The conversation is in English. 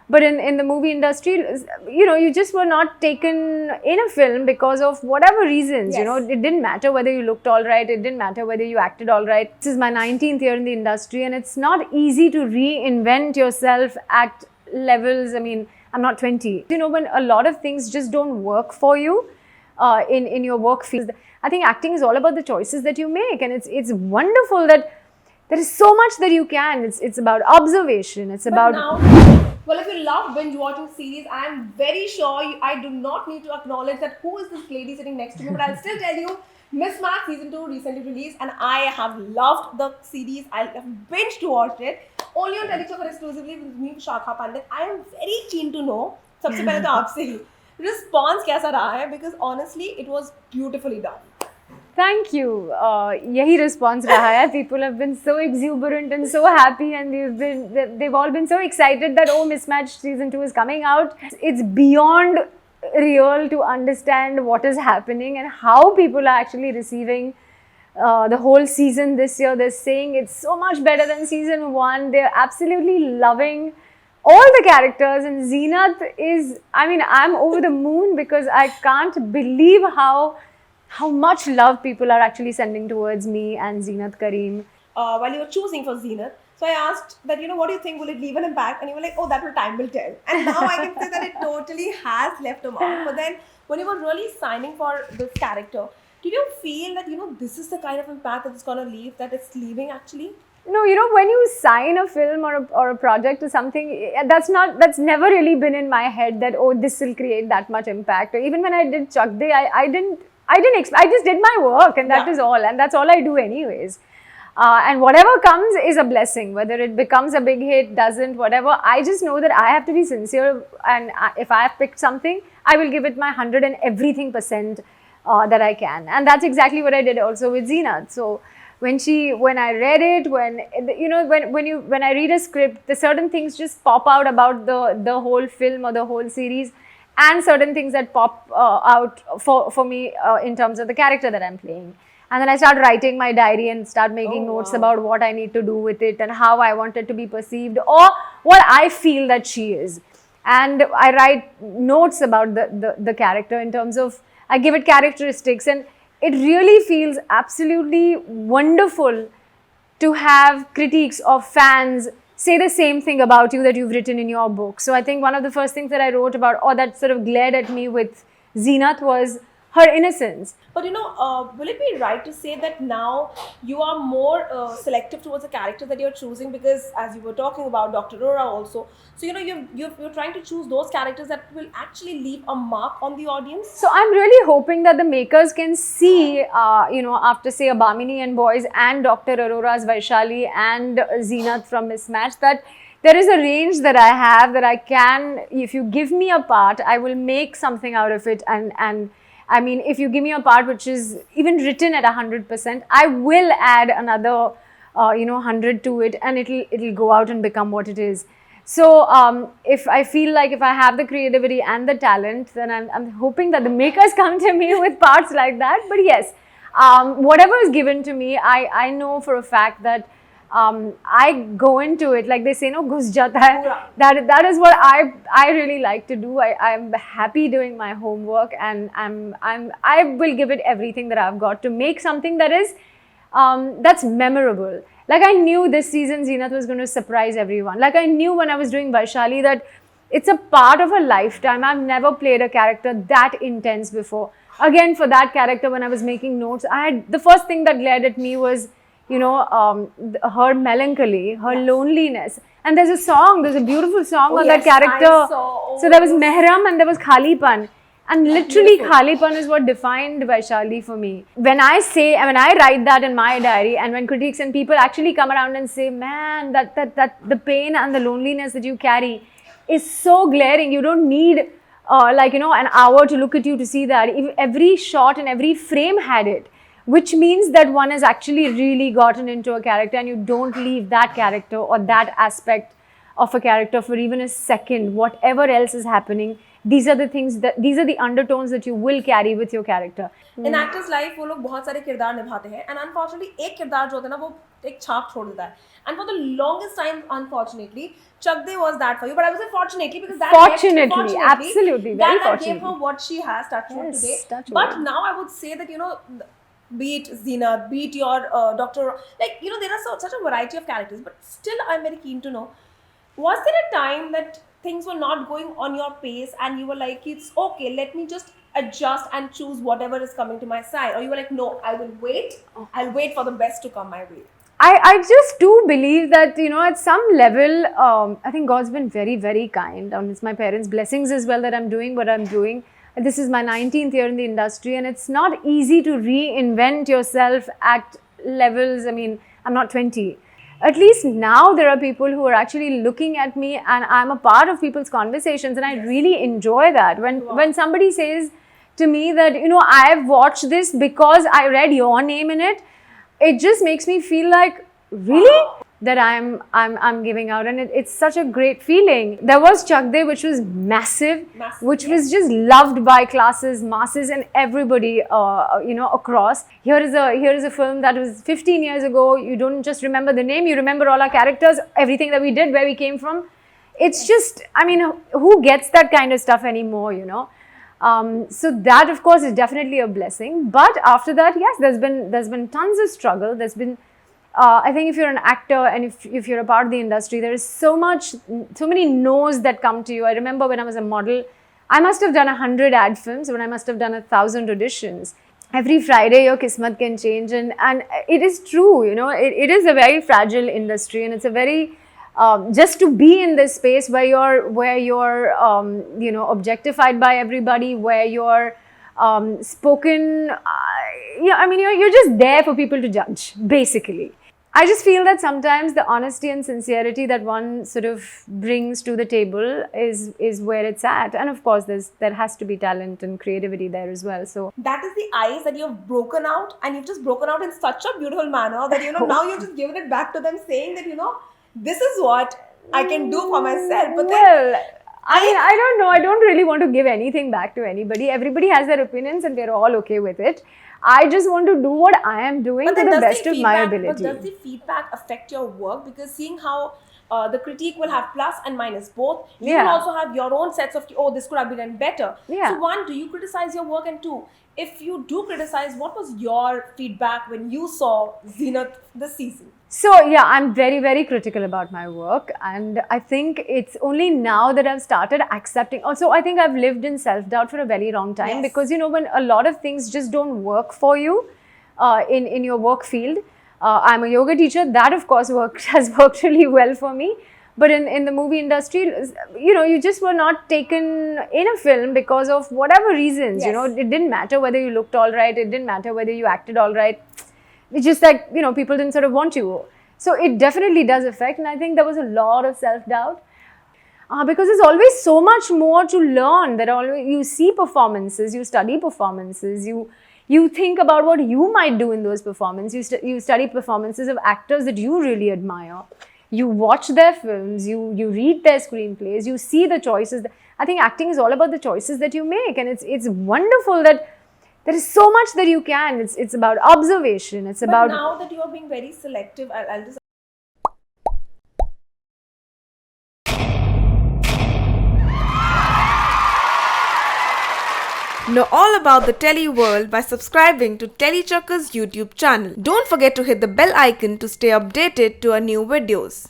But in the movie industry, you just were not taken in a film because of whatever reasons. Yes. It didn't matter whether you looked all right. It didn't matter whether you acted all right. This is my 19th year in the industry, and it's not easy to reinvent yourself at levels. I mean, I'm not 20. When a lot of things just don't work for you in your work field, I think acting is all about the choices that you make, and it's wonderful that there is so much that you can. It's about observation. It's about Well, if you love binge watching series, I am very sure I do not need to acknowledge that who is this lady sitting next to me, but I'll still tell you, Mismatched season 2 recently released, and I have loved the series. I have binged watched it only on Tellychakkar exclusively with me, Vishakha, Pandit. I am very keen to know. सबसे पहले तो आपसे ही response कैसा रहा है, because honestly it was beautifully done. Thank you. Yahi response raha hai. People have been so exuberant and so happy, and they've all been so excited that Mismatched season 2 is coming out. It's beyond real to understand what is happening and how people are actually receiving the whole season this year. They're saying it's so much better than season 1. They're absolutely loving all the characters, and Zeenat is, I'm over the moon because I can't believe how much love people are actually sending towards me and Zeenat Karim. While you were choosing for Zenith, so I asked that, what do you think, will it leave an impact? And you were like, oh, that will time will tell. And now I can say that it totally has left a mark. But then when you were really signing for this character, did you feel that, this is the kind of impact that it's going to leave, that it's leaving actually? No, when you sign a film or a project or something, that's never really been in my head that, oh, this will create that much impact. Or even when I did Chak De, I just did my work, and that is all, and that's all I do anyways. And whatever comes is a blessing, whether it becomes a big hit, doesn't, whatever. I just know that I have to be sincere, and if I have picked something, I will give it my 100 and everything percent that I can. And that's exactly what I did also with Zeenat. So when I read it, when I read a script, the certain things just pop out about the whole film or the whole series, and certain things that pop out for me in terms of the character that I'm playing. And then I start writing my diary and start making notes about what I need to do with it and how I want it to be perceived, or what I feel that she is. And I write notes about the character in terms of, I give it characteristics, and it really feels absolutely wonderful to have critiques of fans say the same thing about you that you've written in your book. So I think one of the first things that I wrote about, or that sort of glared at me with Zeenat, was her innocence. But will it be right to say that now you are more selective towards the character that you're choosing, because as you were talking about Dr. Aurora also, so you're trying to choose those characters that will actually leave a mark on the audience? So I'm really hoping that the makers can see, after say Abamini and Boys and Dr. Aurora's Vaishali and Zeenat from Mismatched, that there is a range that I have that I can, if you give me a part, I will make something out of it. And I mean, if you give me a part which is even written at 100%, I will add another, 100 to it, and it'll go out and become what it is. So if I feel like if I have the creativity and the talent, then I'm hoping that the makers come to me with parts like that. But yes, whatever is given to me, I know for a fact that I go into it, like they say, no, ghus jata hai. That is what I really like to do. I'm happy doing my homework, and I will give it everything that I've got to make something that is that's memorable. Like I knew this season Zeenat was going to surprise everyone. Like I knew when I was doing Vaishali that it's a part of a lifetime. I've never played a character that intense before. Again, for that character, when I was making notes, the first thing that glared at me was, her melancholy, her loneliness. And there's a beautiful song on that character. So there was Mehram and there was Khalipan. And literally Khalipan is what defined Vaishali for me. When I write that in my diary, and when critics and people actually come around and say, man, that the pain and the loneliness that you carry is so glaring. You don't need an hour to look at you to see that. If every shot and every frame had it, which means that one has actually really gotten into a character, and you don't leave that character or that aspect of a character for even a second. Whatever else is happening, these are the things these are the undertones that you will carry with your character. In actors life वो लोग बहुत सारे किरदार निभाते हैं and unfortunately एक किरदार जो होता है ना वो एक छाप छोड़ देता है and for the longest time unfortunately Chakde was that for you, but I would say fortunately because that fortunately, absolutely, very that fortunately gave her what she has, touch wood yes, today. Touch but wood. now I would say that be it Zenat, be it your doctor, like there are such a variety of characters, but still I'm very keen to know, was there a time that things were not going on your pace and you were like, it's okay, let me just adjust and choose whatever is coming to my side, or you were like, no, I will wait, I'll wait for the best to come my way? I just do believe that, at some level, I think God's been very, very kind. It's my parents' blessings as well that I'm doing what I'm doing. This is my 19th year in the industry, and it's not easy to reinvent yourself at levels. I mean, I'm not 20. At least now there are people who are actually looking at me, and I'm a part of people's conversations, and I really enjoy that. When somebody says to me that, I've watched this because I read your name in it, it just makes me feel like, really? That I'm giving out, and it's such a great feeling. There was Chakde, which was massive, which was just loved by classes, masses, and everybody, across. Here is a film that was 15 years ago. You don't just remember the name, you remember all our characters, everything that we did, where we came from. It's just, I mean, who gets that kind of stuff anymore, So that, of course, is definitely a blessing. But after that, yes, there's been tons of struggle. There's been, I think, if you're an actor and if you're a part of the industry, there is so many no's that come to you. I remember when I was a model, I must have done 100 ad films, when I must have done 1,000 auditions. Every Friday, your kismat can change, and it is true. It is a very fragile industry, and it's a very just to be in this space where you're objectified by everybody, where you're spoken, you're just there for people to judge, basically. I just feel that sometimes the honesty and sincerity that one sort of brings to the table is where it's at, and of course there has to be talent and creativity there as well. So that is the ice that you've broken out, and you've just broken out in such a beautiful manner that now you've just given it back to them, saying that this is what I can do for myself. But I don't know. I don't really want to give anything back to anybody. Everybody has their opinions, and we're all okay with it. I just want to do what I am doing to the best of my ability. But does the feedback affect your work? Because seeing how the critique will have plus and minus both, you will also have your own sets of, this could have been done better. Yeah. So one, do you criticize your work? And two, if you do criticize, what was your feedback when you saw Zenat this season? So yeah, I'm very, very critical about my work, and I think it's only now that I've started accepting. Also, I think I've lived in self-doubt for a very long time, because when a lot of things just don't work for you in your work field. I'm a yoga teacher. That, of course, has worked really well for me. But in the movie industry, you just were not taken in a film because of whatever reasons. It didn't matter whether you looked all right. It didn't matter whether you acted all right. It's just like, people didn't sort of want you. So it definitely does affect. And I think there was a lot of self-doubt. Because there's always so much more to learn. You see performances, you study performances, you think about what you might do in those performances. You study performances of actors that you really admire. You watch their films, you read their screenplays, you see the choices. I think acting is all about the choices that you make. And it's wonderful that there is so much that you can. It's about observation. But now that you are being very selective, I'll just... Know all about the Telly world by subscribing to Tellychakkar's YouTube channel. Don't forget to hit the bell icon to stay updated to our new videos.